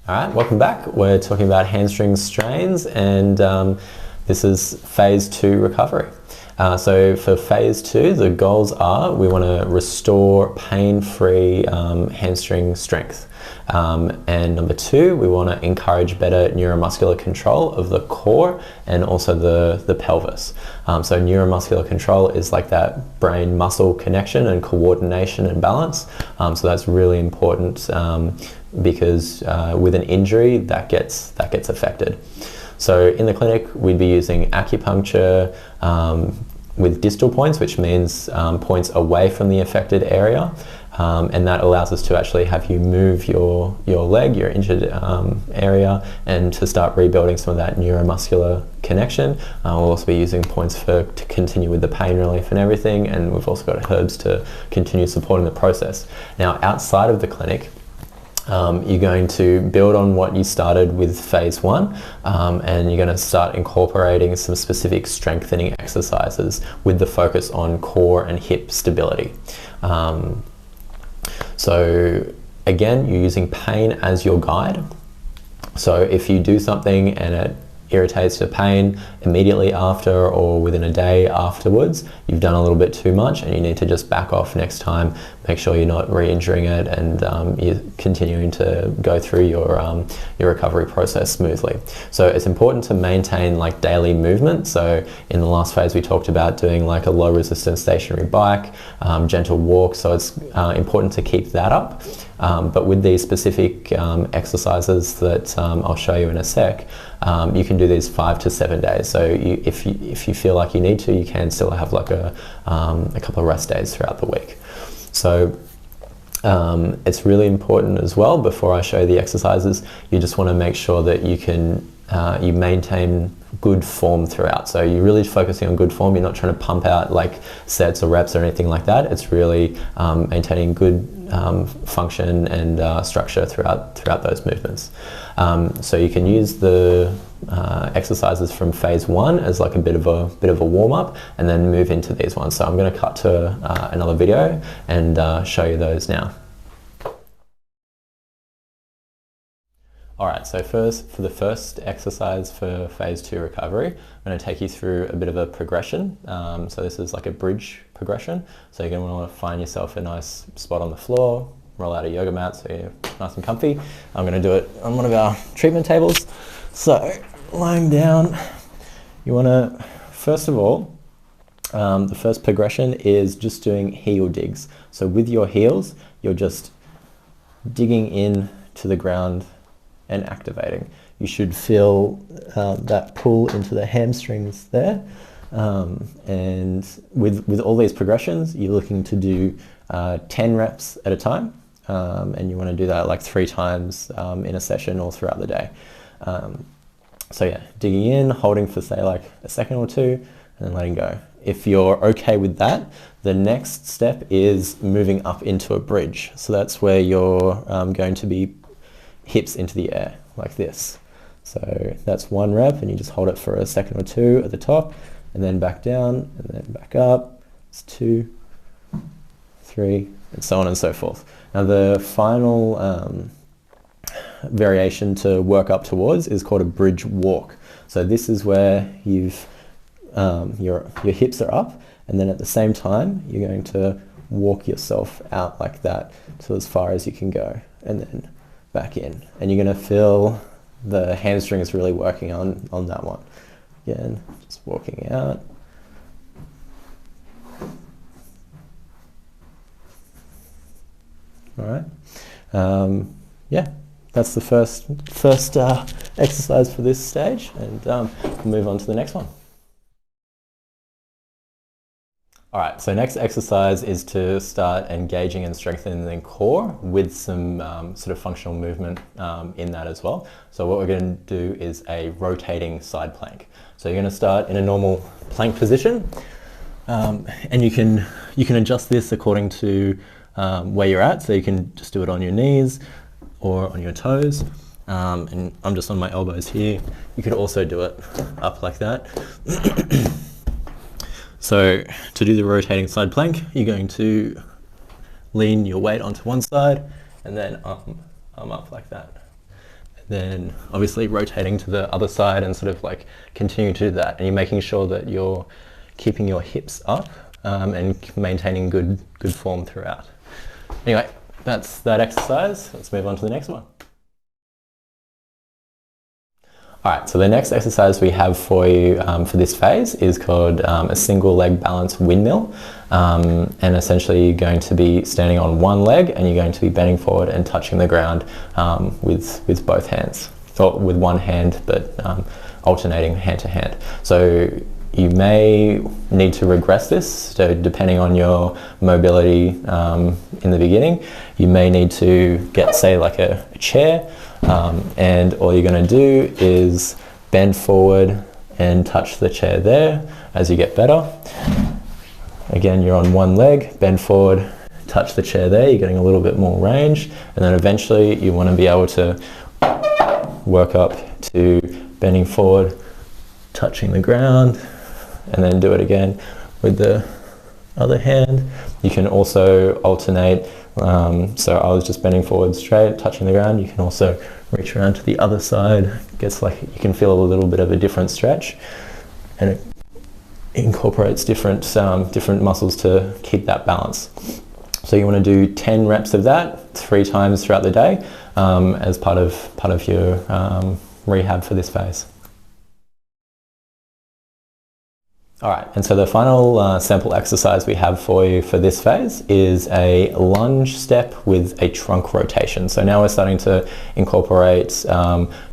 All right, welcome back. We're talking about hamstring strains, and this is phase 2 recovery. So for phase 2, the goals are we want to restore pain-free hamstring strength. And number 2, we want to encourage better neuromuscular control of the core and also the pelvis. So neuromuscular control is like that brain-muscle connection and coordination and balance. So that's really important because with an injury that gets affected. So in the clinic we'd be using acupuncture with distal points, which means points away from the affected area. And that allows us to actually have you move your leg, your injured area, and to start rebuilding some of that neuromuscular connection. We'll also be using points to continue with the pain relief and everything, and we've also got herbs to continue supporting the process. Now, outside of the clinic, you're going to build on what you started with phase 1, and you're going to start incorporating some specific strengthening exercises with the focus on core and hip stability. So again, you're using pain as your guide. So if you do something and it irritates the pain immediately after or within a day afterwards, you've done a little bit too much and you need to just back off next time. Make sure you're not re-injuring it, and you're continuing to go through your recovery process smoothly. So it's important to maintain like daily movement. So in the last phase we talked about doing like a low resistance stationary bike, gentle walk, so it's important to keep that up. But with these specific exercises that I'll show you in a sec, you can do these 5 to 7 days. So if you feel like you need to, you can still have like a couple of rest days throughout the week. So it's really important as well, before I show you the exercises, you just want to make sure that you can you maintain good form throughout. So you're really focusing on good form. You're not trying to pump out like sets or reps or anything like that. It's really maintaining good function and structure throughout those movements. So you can use the exercises from phase 1 as like a bit of a warm-up, and then move into these ones. So I'm going to cut to another video and show you those now. Alright, so first, for the first exercise for phase 2 recovery, I'm going to take you through a bit of a progression. So this is like a bridge progression. So you're going to want to find yourself a nice spot on the floor, roll out a yoga mat so you're nice and comfy. I'm going to do it on one of our treatment tables. So lying down, you want to, first of all, the first progression is just doing heel digs. So with your heels, you're just digging in to the ground and activating. You should feel that pull into the hamstrings there. And with all these progressions, you're looking to do 10 reps at a time. And you want to do that like 3 times in a session or throughout the day. So yeah, digging in, holding for say like a second or 2, and then letting go. If you're okay with that, the next step is moving up into a bridge. So that's where you're going to be hips into the air like this. So that's 1 rep, and you just hold it for a second or 2 at the top, and then back down, and then back up. It's 2, 3, and so on and so forth. Now the final variation to work up towards is called a bridge walk. So this is where you've your hips are up, and then at the same time you're going to walk yourself out like that to as far as you can go, and then back in, and you're going to feel the hamstrings really working on that one. Again, just walking out. All right. Yeah, that's the first exercise for this stage, and we'll move on to the next one. All right, so next exercise is to start engaging and strengthening the core with some sort of functional movement in that as well. So what we're going to do is a rotating side plank. So you're going to start in a normal plank position, and you can adjust this according to where you're at. So you can just do it on your knees or on your toes. And I'm just on my elbows here. You could also do it up like that. So to do the rotating side plank, you're going to lean your weight onto one side and then arm up like that. Then obviously rotating to the other side and sort of like continue to do that. And you're making sure that you're keeping your hips up and maintaining good form throughout. Anyway, that's that exercise. Let's move on to the next one. All right, so the next exercise we have for you for this phase is called a single leg balance windmill. And essentially you're going to be standing on one leg and you're going to be bending forward and touching the ground with both hands, or with one hand, but alternating hand to hand. So you may need to regress this, so depending on your mobility in the beginning, you may need to get, say, like a chair, and all you're going to do is bend forward and touch the chair there as you get better. Again, you're on one leg, bend forward, touch the chair there, you're getting a little bit more range, and then eventually you want to be able to work up to bending forward, touching the ground, and then do it again with the other hand. You can also alternate, so I was just bending forward straight, touching the ground. You can also reach around to the other side. It gets like, you can feel a little bit of a different stretch, and it incorporates different muscles to keep that balance. So you want to do 10 reps of that 3 times throughout the day as part of your rehab for this phase. All right, and so the final sample exercise we have for you for this phase is a lunge step with a trunk rotation. So now we're starting to incorporate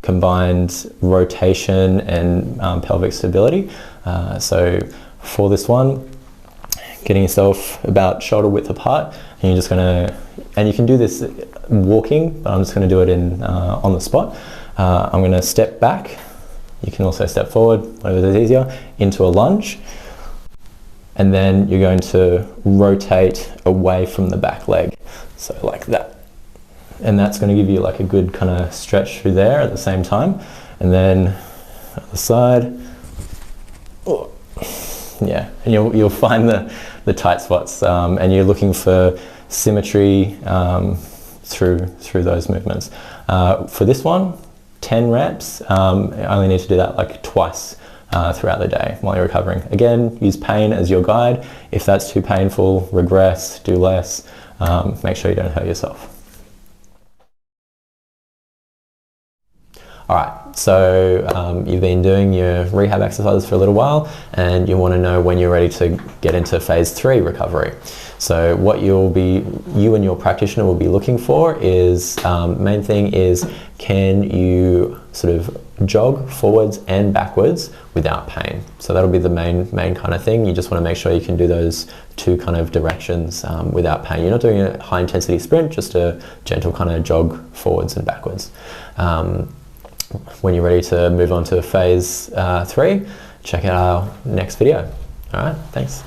combined rotation and pelvic stability. So for this one, getting yourself about shoulder width apart, and you're just gonna, and you can do this walking, but I'm just gonna do it on the spot. I'm gonna step back. You can also step forward, whatever is easier, into a lunge. And then you're going to rotate away from the back leg. So like that. And that's going to give you like a good kind of stretch through there at the same time. And then other side. Oh. Yeah, and you'll find the tight spots, and you're looking for symmetry through those movements. For this one, 10 reps, I only need to do that like twice throughout the day while you're recovering. Again, use pain as your guide. If that's too painful, regress, do less. Make sure you don't hurt yourself. All right, so you've been doing your rehab exercises for a little while, and you want to know when you're ready to get into phase 3 recovery. So what you and your practitioner will be looking for is, main thing is, can you sort of jog forwards and backwards without pain? So that'll be the main kind of thing. You just want to make sure you can do those 2 kind of directions without pain. You're not doing a high intensity sprint, just a gentle kind of jog forwards and backwards. When you're ready to move on to phase 3, check out our next video. All right, thanks.